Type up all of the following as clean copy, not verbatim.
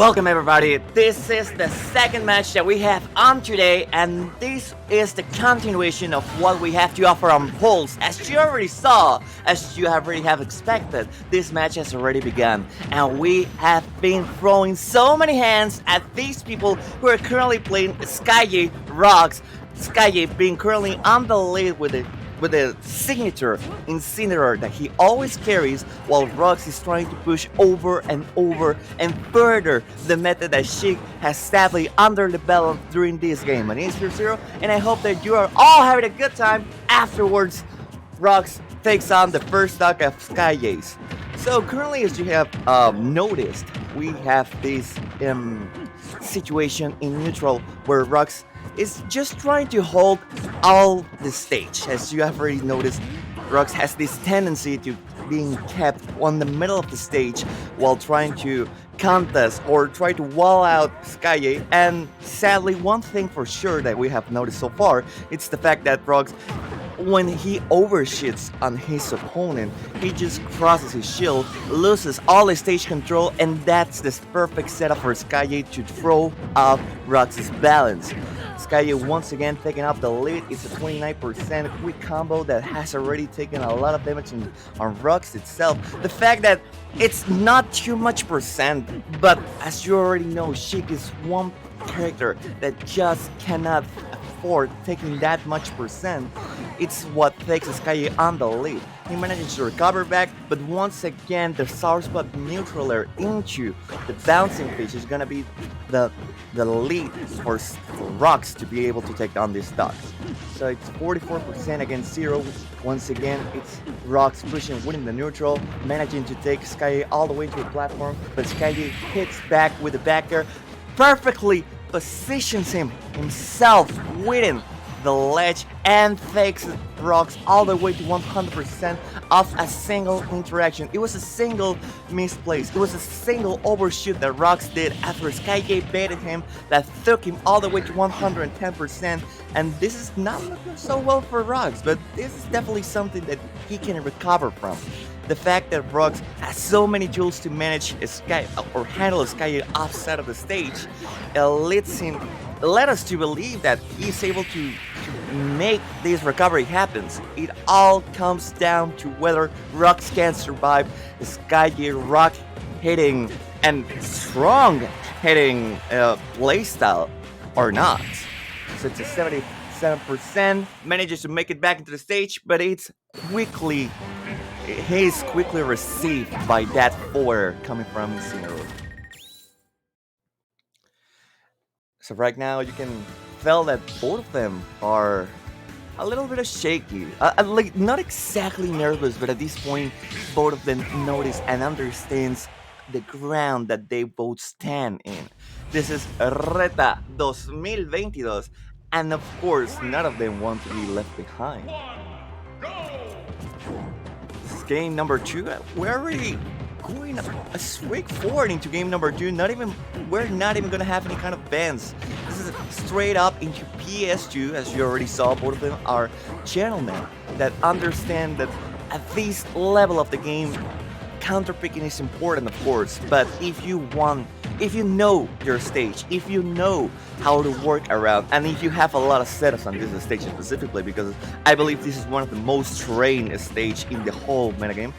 Welcome everybody, this is the second match that we have on today, and this is the continuation of what we have to offer on polls. As you already saw, as you already have expected, this match has already begun, and we have been throwing so many hands at these people who are currently playing Skyjay Rocks. Skyjay being currently on the lead with a signature Incineroar that he always carries, while Rox is trying to push over and further the method that Sheik has sadly underdeveloped during this game. My name is 0, and I hope that you are all having a good time. Afterwards, Rox takes on the first stock of Skyjays. So currently, as you have noticed, we have this situation in neutral where Rox is just trying to hold all the stage. As you have already noticed, Rox has this tendency to being kept on the middle of the stage while trying to contest or try to wall out Skyjay. And sadly, one thing for sure that we have noticed so far, it's the fact that Rox, when he overshoots on his opponent, he just crosses his shield, loses all his stage control, and that's the perfect setup for Skyjay to throw off Rox's balance. Skyjay once again taking up the lead. It's a 29% quick combo that has already taken a lot of damage on Rox itself. The fact that it's not too much percent, but as you already know, Sheik is one character that just cannot afford taking that much percent. It's what takes Skyjay on the lead. He manages to recover back, but once again the sour spot neutraler into the bouncing fish is gonna be the lead for Rox to be able to take down these stocks. So it's 44% against 0. Once again, it's Rox pushing, winning the neutral, managing to take Skyjay all the way to the platform, but Skyjay hits back with the back air, perfectly positions himself within the ledge and takes Rox all the way to 100% of a single interaction. It was a single misplace. It was a single overshoot that Rox did after Skyjay baited him that took him all the way to 110%. And this is not looking so well for Rox, but this is definitely something that he can recover from. The fact that Rox has so many tools to manage a handle Skyjay offside of the stage led us to believe that he's able to make this recovery happen. It all comes down to whether Rox can survive the Skyjay rock hitting and strong hitting playstyle or not. So it's a 77%, manages to make it back into the stage, but he's quickly received by that 4 coming from Incineroar. So right now you can tell that both of them are a little bit shaky. Like not exactly nervous, but at this point both of them notice and understands the ground that they both stand in. This is RETA 2022, and of course none of them want to be left behind. This is game number 2. We're already going a straight forward into game number 2. We're not even gonna have any kind of bans. This is straight up into PS2. As you already saw, both of them are gentlemen that understand that at this level of the game, counterpicking is important, of course. But if you know your stage, if you know how to work around, and if you have a lot of setups on this stage specifically, because I believe this is one of the most trained stage in the whole metagame,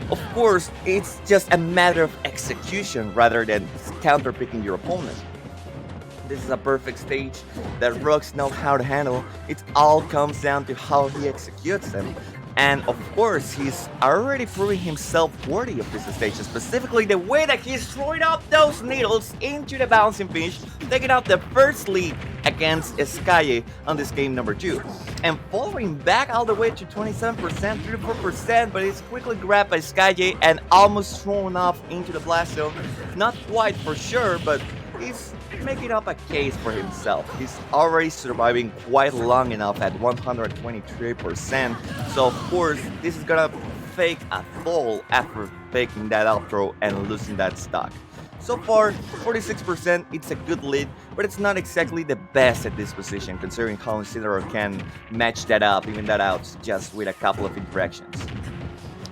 of course, it's just a matter of execution rather than counterpicking your opponent. This is a perfect stage that Rox knows how to handle. It all comes down to how he executes them. And of course, he's already proving himself worthy of this stage, specifically the way that he's throwing up those needles into the bouncing fish, taking out the first lead against Skyjay on this game number 2. And following back all the way to 27%, 34%, but it's quickly grabbed by Skyjay and almost thrown off into the blast zone. Not quite for sure, but he's making up a case for himself. He's already surviving quite long enough at 123%. So of course, this is gonna fake a fall after faking that up throw and losing that stock. So far, 46%, it's a good lead, but it's not exactly the best at this position, considering how Incineroar can match that up, even that out, just with a couple of interactions.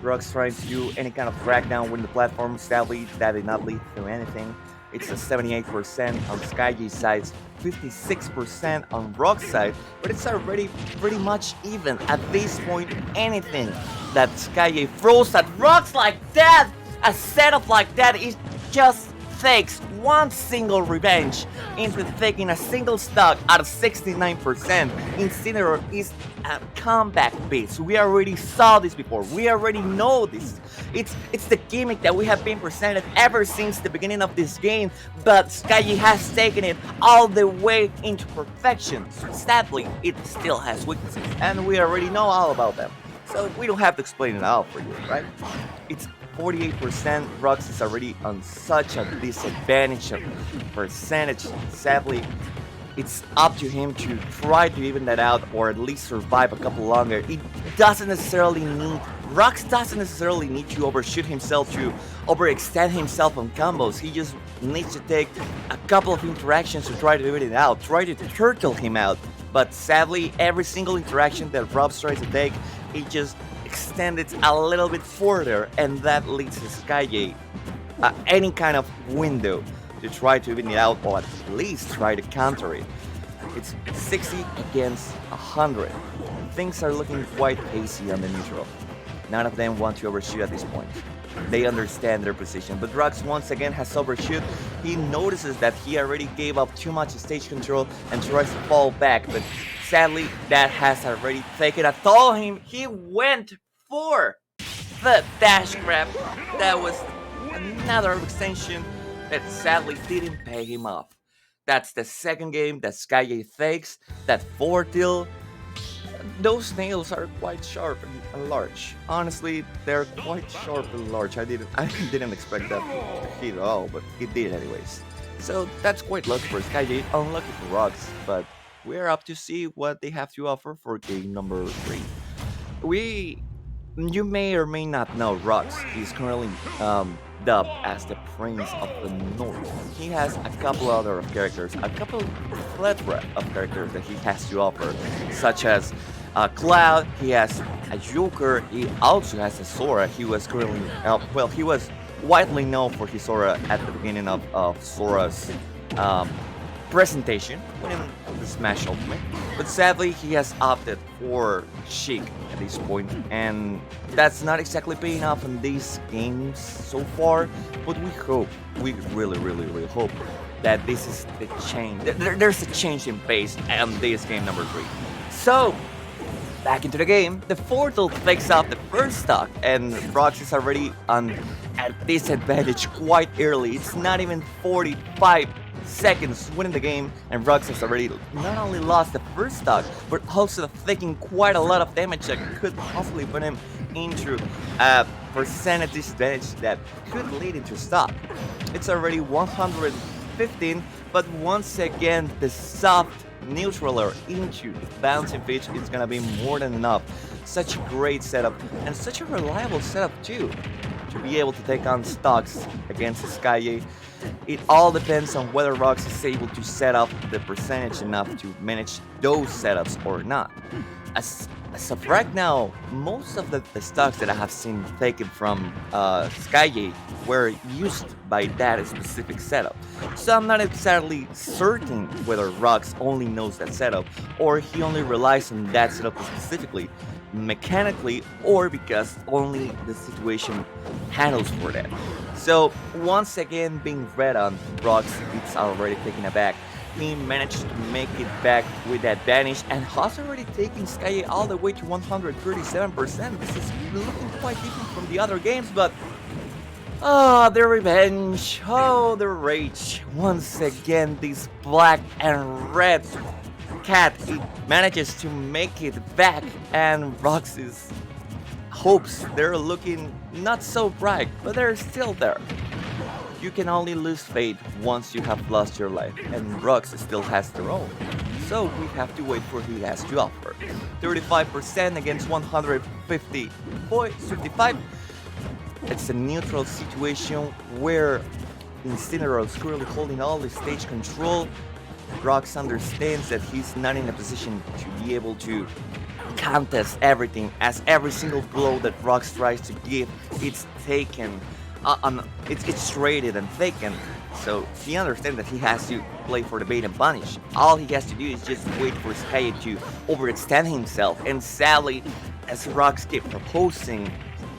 Rox trying to do any kind of crackdown with the platform, sadly that did not lead to anything. It's a 78% on Skyjay's side, 56% on Rock's side, but it's already pretty much even. At this point, anything that Skyjay throws at Rocks like that, a setup like that, is just takes one single revenge into taking a single stock out of 69%. Incineroar is a comeback beast. We already saw this before. We already know this. It's the gimmick that we have been presented ever since the beginning of this game, but Skyjay has taken it all the way into perfection. Sadly, it still has weaknesses, and we already know all about them. So we don't have to explain it all for you, right? It's 48%. Rux is already on such a disadvantage of percentage. Sadly, it's up to him to try to even that out or at least survive a couple longer. It doesn't necessarily need, Rux doesn't necessarily need to overshoot himself, to overextend himself on combos. He just needs to take a couple of interactions to try to even it out, try to turtle him out. But sadly, every single interaction that Robs tries to take, he just extend it a little bit further, and that leads to Skyjay any kind of window to try to even it out or at least try to counter it. It's 60 against 100. Things are looking quite hazy on the neutral. None of them want to overshoot at this point. They understand their position, but Rux once again has overshoot. He notices that he already gave up too much stage control and tries to fall back, but sadly that has already taken a toll on him. He went for the dash grab. That was another extension that sadly didn't pay him off. That's the second game that Skyjay takes. That 4-till. Those nails are quite sharp and large. Honestly, they're quite sharp and large. I didn't expect that to hit at all, but it did anyways. So that's quite lucky for Skyjay, unlucky for Rocks, but we're up to see what they have to offer for game number 3. You may or may not know Rocks is currently dubbed as the Prince of the North. He has a couple other characters, a couple plethora of characters that he has to offer, such as Cloud. He has a Joker. He also has a Sora. He was currently he was widely known for his Sora at the beginning of Sora's presentation winning the Smash Ultimate, but sadly he has opted for Sheik at this point, and that's not exactly paying off in these games so far, but we really hope that this is the change. There's a change in pace on this game number 3. So back into the game, the 4-till takes off the first stock, and Rox is already on a disadvantage quite early. It's not even 45 seconds winning the game, and Rux has already not only lost the first stock, but also taking quite a lot of damage that could possibly put him into a percentage disadvantage that could lead into stock. It's already 115, but once again, the soft neutraler into bouncing pitch is gonna be more than enough. Such a great setup, and such a reliable setup too, to be able to take on stocks against Skyjay. It all depends on whether Rox is able to set up the percentage enough to manage those setups or not. As of right now, most of the stocks that I have seen taken from Skyjay were used by that specific setup. So I'm not exactly certain whether Rox only knows that setup, or he only relies on that setup specifically, mechanically, or because only the situation handles for that. So once again being read on, Rox it's already taken aback. He managed to make it back with advantage and has already taken Skyjay all the way to 137%. This is looking quite different from the other games, but the revenge, the rage. Once again, this black and red cat, it manages to make it back, and Rox's hopes, they're looking not so bright, but they're still there. You can only lose fate once you have lost your life, and Rox still has their own. So we have to wait for what he has to offer. 35% against 155. It's a neutral situation where Incineroar is currently holding all the stage control. Rox understands that he's not in a position to be able to contest everything, as every single blow that Rox tries to give, it's taken, it's traded and taken So he understands that he has to play for the bait and punish. All he has to do is just wait for Skyjay to overextend himself. And sadly, as Rocks keep proposing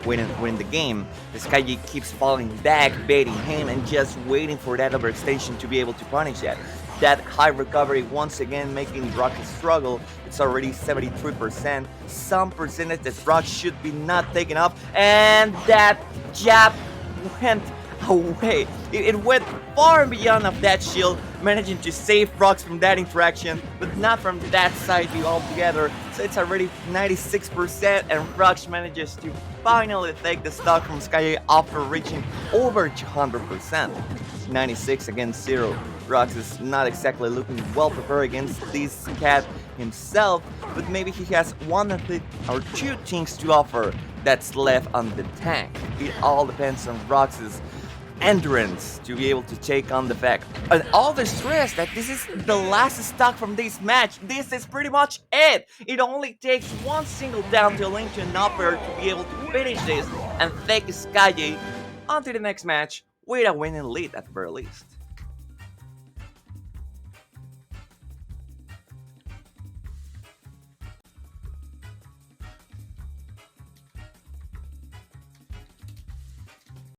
win the game, the Skyjay keeps falling back, baiting him, and just waiting for that overextension to be able to punish that. That high recovery once again making Rock struggle. It's already 73%. Some percentage that Rock should be not taken off, and that jab went away. It went far and beyond of that shield, managing to save Rocks from that interaction, but not from that side view altogether. So it's already 96%, and Rocks manages to finally take the stock from Skyjay after reaching over 200%. 96 against 0. Rocks is not exactly looking well prepared against this cat himself, but maybe he has one or two things to offer that's left on the tank. It all depends on Rocks' endurance to be able to take on the fact. And all the stress that this is the last stock from this match. This is pretty much it. It only takes one single down to link to an upper to be able to finish this and take Skyjay onto the next match with a winning lead at the very least.